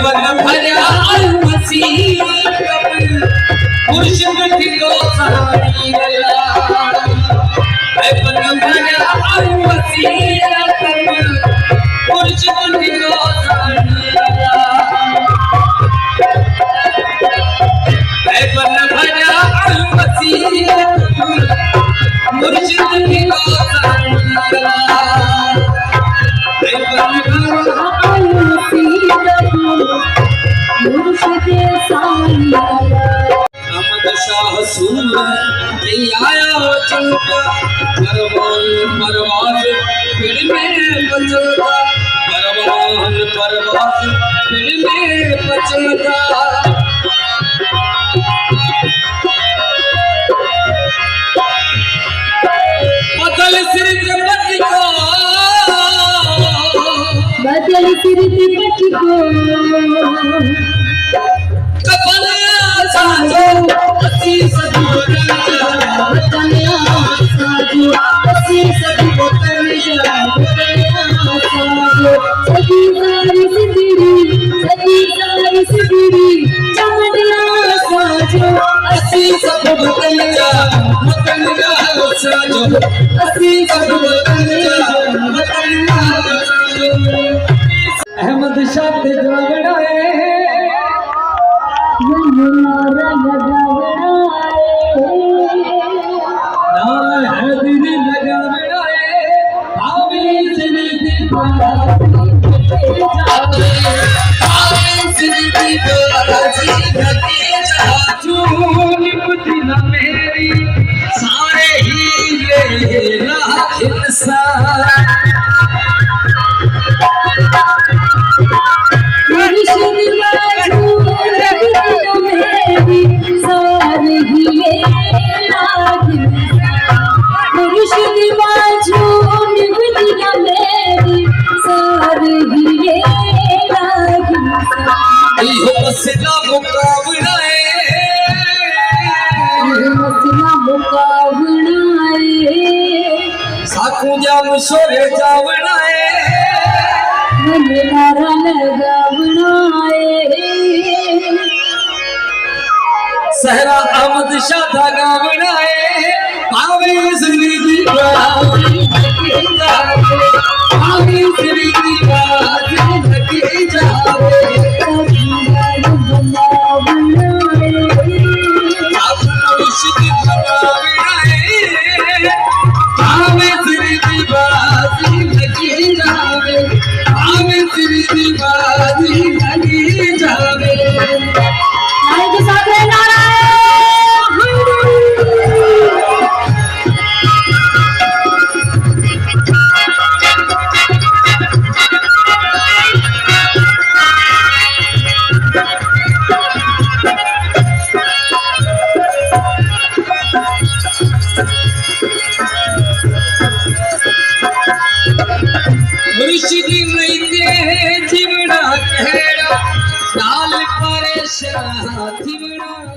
बन भरा वसीयत मुर्शिद दिलो सहारी गला बन भरा वसीयत मुर्शिद दिलो सहारी गला बन भरा वसीयत मुर्शिद दिलो सहारी गला सूर आया चलता परवान फिर में बचलता परवान फिर में बचलता बदल सिर बच को बदल सिर बच को अहमद शाह ते जवागड़ा है नारा हैदरी लगावड़ा है आवे सिरदी मेरी सारे ही ये इंसान मसला मुकाबला साकू जाम सोरे जावना मन नारा लगावना सहरा अहमद शाह था गावना पावे जिंदगी पावे जिंदगी लगे जावे मुर्शिदी नहीं जीवना कहड़ा साल परेशान जीवना